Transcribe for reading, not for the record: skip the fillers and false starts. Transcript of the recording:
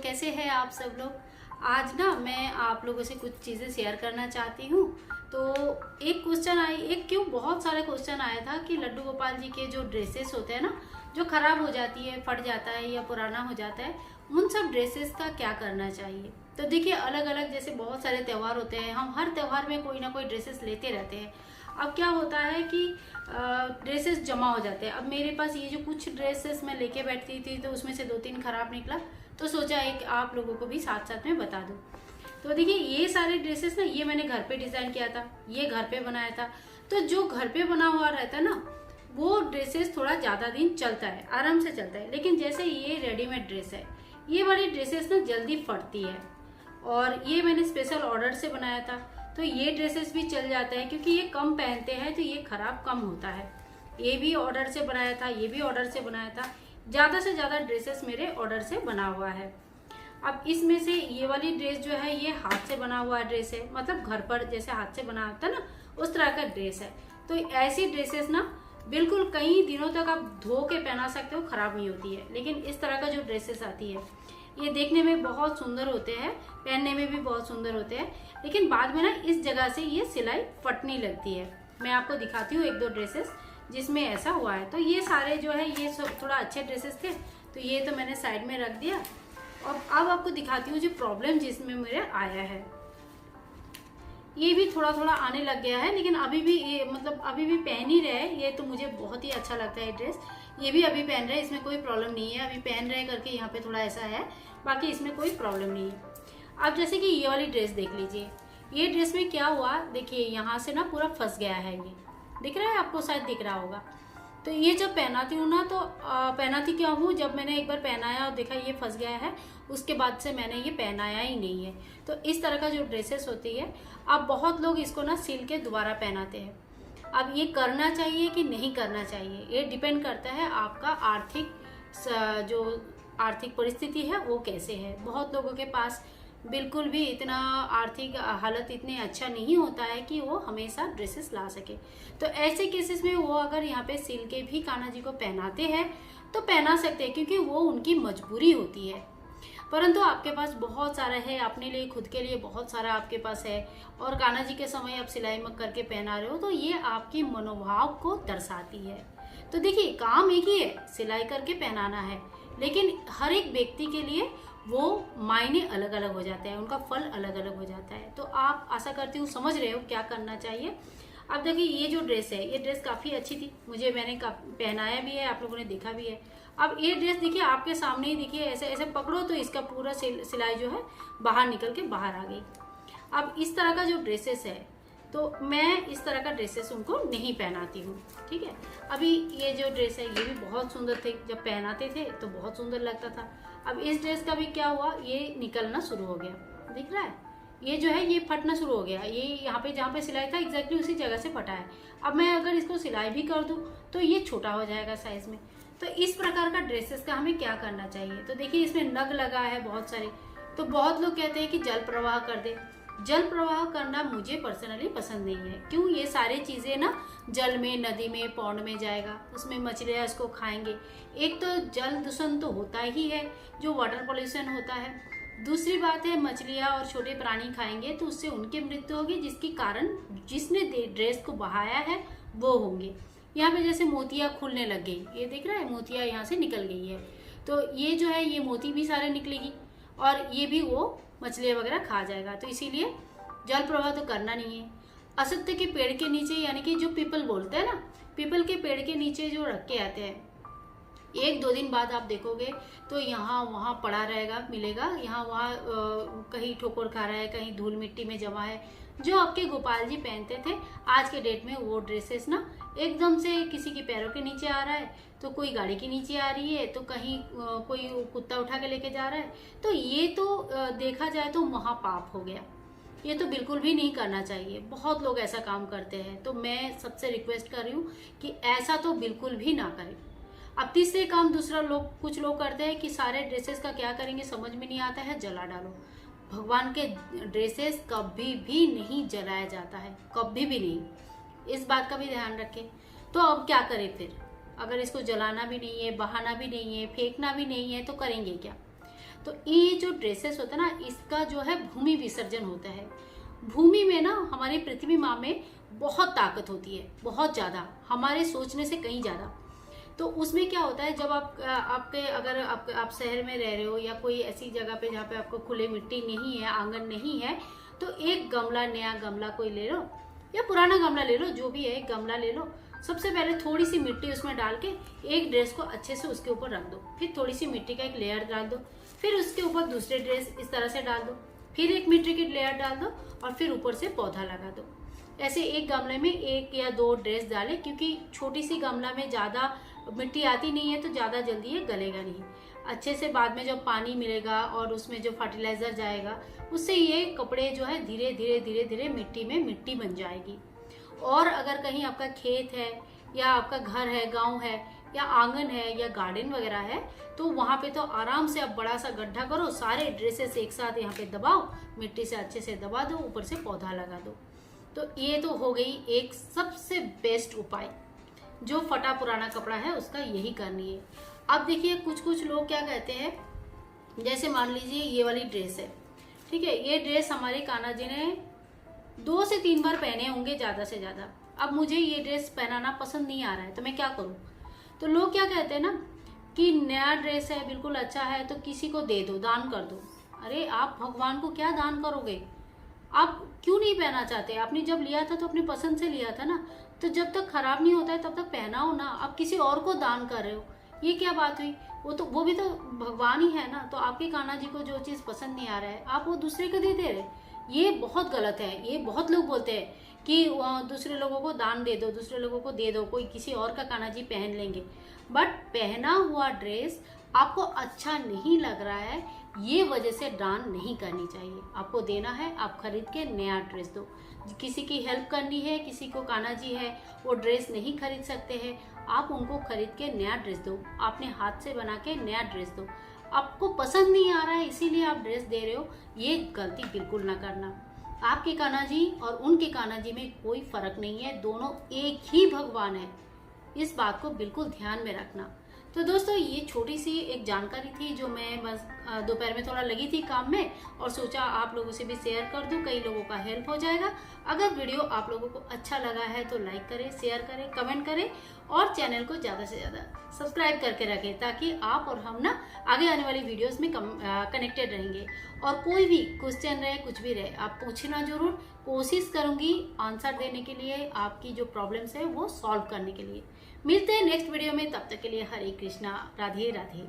कैसे हैं आप सब लोग। आज ना मैं आप लोगों से कुछ चीज़ें शेयर करना चाहती हूँ। तो एक क्वेश्चन आई, एक क्यों बहुत सारे क्वेश्चन आया था कि लड्डू गोपाल जी के जो ड्रेसेस होते हैं ना, जो खराब हो जाती है, फट जाता है या पुराना हो जाता है, उन सब ड्रेसेस का क्या करना चाहिए। तो देखिए, अलग अलग जैसे बहुत सारे त्यौहार होते हैं, हम हर त्यौहार में कोई ना कोई ड्रेसेस लेते रहते हैं। अब क्या होता है कि ड्रेसेस जमा हो जाते हैं। अब मेरे पास ये जो कुछ ड्रेसेस मैं लेके बैठती थी, तो उसमें से 2-3 खराब निकला, तो सोचा एक आप लोगों को भी साथ साथ में बता दूं। तो देखिए, ये सारे ड्रेसेस ना, ये मैंने घर पे डिजाइन किया था, ये घर पे बनाया था। तो जो घर पे बना हुआ रहता है ना, वो ड्रेसेस थोड़ा ज्यादा दिन चलता है, आराम से चलता है। लेकिन जैसे ये रेडीमेड ड्रेस है, ये वाली ड्रेसेस ना जल्दी फटती है, और ये मैंने स्पेशल ऑर्डर से बनाया था। तो ये ड्रेसेस भी चल जाता है, क्योंकि ये कम पहनते हैं तो ये खराब कम होता है। ये भी ऑर्डर से बनाया था, ये भी ऑर्डर से बनाया था। ज्यादा से ज्यादा ड्रेसेस मेरे ऑर्डर से बना हुआ है। अब इसमें से ये वाली ड्रेस जो है, ये हाथ से बना हुआ ड्रेस है, मतलब घर पर जैसे हाथ से बना होता है ना, उस तरह का ड्रेस है। तो ऐसी ड्रेसेस ना बिल्कुल कई दिनों तक आप धो के पहना सकते हो, खराब नहीं होती है। लेकिन इस तरह का जो ड्रेसेस आती है, ये देखने में बहुत सुंदर होते हैं, पहनने में भी बहुत सुंदर होते हैं, लेकिन बाद में ना इस जगह से ये सिलाई फटने लगती है। मैं आपको दिखाती हूँ 1-2 ड्रेसेस जिसमें ऐसा हुआ है। तो ये सारे जो है, ये थोड़ा अच्छे ड्रेसेस थे, तो ये तो मैंने साइड में रख दिया। और अब आपको दिखाती हूँ जो प्रॉब्लम जिसमें मेरे आया है। ये भी थोड़ा थोड़ा आने लग गया है, लेकिन अभी भी ये मतलब अभी भी पहन ही रहे। ये तो मुझे बहुत ही अच्छा लगता है ड्रेस। ये भी अभी पहन रहे, इसमें कोई प्रॉब्लम नहीं है। अभी पहन रहे करके यहाँ पे थोड़ा ऐसा है, बाकी इसमें कोई प्रॉब्लम नहीं है। अब जैसे कि ये वाली ड्रेस देख लीजिए। ये ड्रेस में क्या हुआ, देखिए यहाँ से ना पूरा फंस गया है। ये दिख रहा है आपको, शायद दिख रहा होगा। तो ये जब पहनाती हूँ ना, तो पहनाती क्या हूँ, जब मैंने एक बार पहनाया और देखा ये फंस गया है, उसके बाद से मैंने ये पहनाया ही नहीं है। तो इस तरह का जो ड्रेसेस होती है, अब बहुत लोग इसको ना सिल के दोबारा पहनाते हैं। अब ये करना चाहिए कि नहीं करना चाहिए, ये डिपेंड करता है आपका जो आर्थिक परिस्थिति है वो कैसे है। बहुत लोगों के पास बिल्कुल भी इतना आर्थिक हालत इतने अच्छा नहीं होता है कि वो हमेशा ड्रेसेस ला सके। तो ऐसे केसेस में वो अगर यहाँ पे सिल के भी कान्हा जी को पहनाते हैं तो पहना सकते हैं, क्योंकि वो उनकी मजबूरी होती है। परंतु आपके पास बहुत सारा है, अपने लिए खुद के लिए बहुत सारा आपके पास है, और कान्हा जी के समय आप सिलाई मत करके पहना रहे हो, तो ये आपकी मनोभाव को दर्शाती है। तो देखिए, काम एक ही है, सिलाई करके पहनाना है, लेकिन हर एक व्यक्ति के लिए वो मायने अलग अलग हो जाते हैं, उनका फल अलग अलग हो जाता है। तो आप, आशा करती हूँ, समझ रहे हो क्या करना चाहिए। अब देखिए, ये जो ड्रेस है, ये ड्रेस काफ़ी अच्छी थी, मैंने पहनाया भी है, आप लोगों ने देखा भी है। अब ये ड्रेस देखिए आपके सामने ही, देखिए ऐसे ऐसे पकड़ो तो इसका पूरा सिलाई जो है बाहर निकल के बाहर आ गई। अब इस तरह का जो ड्रेसेस है, तो मैं इस तरह का ड्रेसेस उनको नहीं पहनाती हूँ, ठीक है। अभी ये जो ड्रेस है, ये भी बहुत सुंदर थे, जब पहनाते थे तो बहुत सुंदर लगता था। अब इस ड्रेस का भी क्या हुआ, ये निकलना शुरू हो गया, दिख रहा है, ये जो है ये फटना शुरू हो गया। ये यहाँ पे जहाँ पे सिलाई था एग्जैक्टली उसी जगह से फटा है। अब मैं अगर इसको सिलाई भी कर दूँ तो ये छोटा हो जाएगा साइज में। तो इस प्रकार का ड्रेसेस का हमें क्या करना चाहिए। तो देखिए, इसमें नग लगा है बहुत सारे। तो बहुत लोग कहते हैं कि जल प्रवाह कर दे। जल प्रवाह करना मुझे पर्सनली पसंद नहीं है। क्यों, ये सारी चीज़ें ना जल में, नदी में, पौंड में जाएगा, उसमें मछलियाँ इसको खाएंगे। एक तो जल दूषण तो होता ही है, जो वाटर पॉल्यूशन होता है। दूसरी बात है, मछलियाँ और छोटे प्राणी खाएंगे तो उससे उनकी मृत्यु होगी, जिसके कारण जिसने ड्रेस को बहाया है वो होंगे। यहाँ पे जैसे मोतियाँ खुलने लग गई, ये दिख रहा है, मोतियाँ यहाँ से निकल गई है। तो ये जो है, ये मोती भी सारे निकलेगी, और ये भी वो मछलियाँ वगैरह खा जाएगा। तो इसीलिए जल प्रवाह तो करना नहीं है। असत्य के पेड़ के नीचे, यानी कि जो पीपल बोलते हैं ना, पीपल के पेड़ के नीचे जो रख के आते हैं, 1-2 दिन बाद आप देखोगे तो यहाँ वहाँ पड़ा रहेगा, मिलेगा, यहाँ वहाँ कहीं ठोकर खा रहा है, कहीं धूल मिट्टी में जमा है। जो आपके गोपाल जी पहनते थे, आज के डेट में वो ड्रेसेस ना एकदम से किसी के पैरों के नीचे आ रहा है, तो कोई गाड़ी के नीचे आ रही है, तो कहीं कोई कुत्ता उठा के लेके जा रहा है। तो ये तो देखा जाए तो महापाप हो गया। ये तो बिल्कुल भी नहीं करना चाहिए। बहुत लोग ऐसा काम करते हैं, तो मैं सबसे रिक्वेस्ट कर रही हूँ कि ऐसा तो बिल्कुल भी ना करें। अब तीसरे काम कुछ लोग करते हैं कि सारे ड्रेसेस का क्या करेंगे समझ में नहीं आता है, जला डालो। भगवान के ड्रेसेस कभी भी नहीं जलाया जाता है, कभी भी नहीं। इस बात का भी ध्यान रखें। तो अब क्या करें फिर, अगर इसको जलाना भी नहीं है, बहाना भी नहीं है, फेंकना भी नहीं है, तो करेंगे क्या। तो ये जो ड्रेसेस होता है ना, इसका जो है भूमि विसर्जन होता है। भूमि में ना हमारी पृथ्वी माँ में बहुत ताकत होती है, बहुत ज़्यादा, हमारे सोचने से कहीं ज़्यादा। तो उसमें क्या होता है, जब अगर आप शहर में रह रहे हो या कोई ऐसी जगह पे जहाँ पे आपको खुले मिट्टी नहीं है, आंगन नहीं है, तो एक गमला, नया गमला कोई ले लो या पुराना गमला ले लो, जो भी है, एक गमला ले लो। सबसे पहले थोड़ी सी मिट्टी उसमें डाल के एक ड्रेस को अच्छे से उसके ऊपर रख दो, फिर थोड़ी सी मिट्टी का एक लेयर डाल दो, फिर उसके ऊपर दूसरे ड्रेस इस तरह से डाल दो, फिर एक मिट्टी की लेयर डाल दो और फिर ऊपर से पौधा लगा दो। ऐसे एक गमले में 1 या 2 ड्रेस डालें, क्योंकि छोटी सी गमला में ज़्यादा मिट्टी आती नहीं है तो ज़्यादा जल्दी ये गलेगा नहीं। अच्छे से बाद में जब पानी मिलेगा और उसमें जो फर्टिलाइजर जाएगा, उससे ये कपड़े जो है धीरे धीरे धीरे धीरे मिट्टी में मिट्टी बन जाएगी। और अगर कहीं आपका खेत है या आपका घर है, गांव है या आंगन है या गार्डन वगैरह है, तो वहाँ पे तो आराम से आप बड़ा सा गड्ढा करो, सारे ड्रेसेस एक साथ यहाँ पे दबाओ, मिट्टी से अच्छे से दबा दो, ऊपर से पौधा लगा दो। तो ये तो हो गई एक सबसे बेस्ट उपाय। जो फटा पुराना कपड़ा है उसका यही करनी है। अब देखिए कुछ लोग क्या कहते हैं, जैसे मान लीजिए ये वाली ड्रेस है, ठीक है, ये ड्रेस हमारे कान्हा जी ने 2 से 3 बार पहने होंगे ज़्यादा से ज़्यादा। अब मुझे ये ड्रेस पहनाना पसंद नहीं आ रहा है, तो मैं क्या करूँ? तो लोग क्या कहते हैं ना कि नया ड्रेस है, बिल्कुल अच्छा है, तो किसी को दे दो, दान कर दो। अरे आप भगवान को क्या दान करोगे? आप क्यों नहीं पहना चाहते? आपने जब लिया था तो अपनी पसंद से लिया था ना, तो जब तक खराब नहीं होता है तब तक पहनाओ ना। आप किसी और को दान कर रहे हो, ये क्या बात हुई? वो भी तो भगवान ही है ना। तो आपके कान्हा जी को जो चीज़ पसंद नहीं आ रहा है, आप वो दूसरे को दे रहे, ये बहुत गलत है। ये बहुत लोग बोलते हैं कि दूसरे लोगों को दान दे दो, दूसरे लोगों को दे दो, कोई किसी और का कान्हा जी पहन लेंगे। बट पहना हुआ ड्रेस आपको अच्छा नहीं लग रहा है, ये वजह से दान नहीं करनी चाहिए। आपको देना है, आप खरीद के नया ड्रेस दो। किसी की हेल्प करनी है, किसी को कान्हा जी है वो ड्रेस नहीं खरीद सकते हैं, आप उनको खरीद के नया ड्रेस दो, अपने हाथ से बना के नया ड्रेस दो। आपको पसंद नहीं आ रहा है इसीलिए आप ड्रेस दे रहे हो, ये गलती बिल्कुल ना करना। आपके कान्हा जी और उनके कान्हा जी में कोई फर्क नहीं है, दोनों एक ही भगवान है। इस बात को बिल्कुल ध्यान में रखना। तो दोस्तों ये छोटी सी एक जानकारी थी जो मैं बस दोपहर में थोड़ा लगी थी काम में और सोचा आप लोगों से भी शेयर कर दूं, कई लोगों का हेल्प हो जाएगा। अगर वीडियो आप लोगों को अच्छा लगा है तो लाइक करें, शेयर करें, कमेंट करें और चैनल को ज़्यादा से ज़्यादा सब्सक्राइब करके रखें, ताकि आप और हम ना आगे आने वाली वीडियोस में कनेक्टेड रहेंगे। और कोई भी क्वेश्चन रहे, कुछ भी रहे, आप पूछना जरूर, कोशिश करूँगी आंसर देने के लिए, आपकी जो प्रॉब्लम्स है वो सॉल्व करने के लिए। मिलते हैं नेक्स्ट वीडियो में, तब तक के लिए हरे कृष्णा, राधे राधे।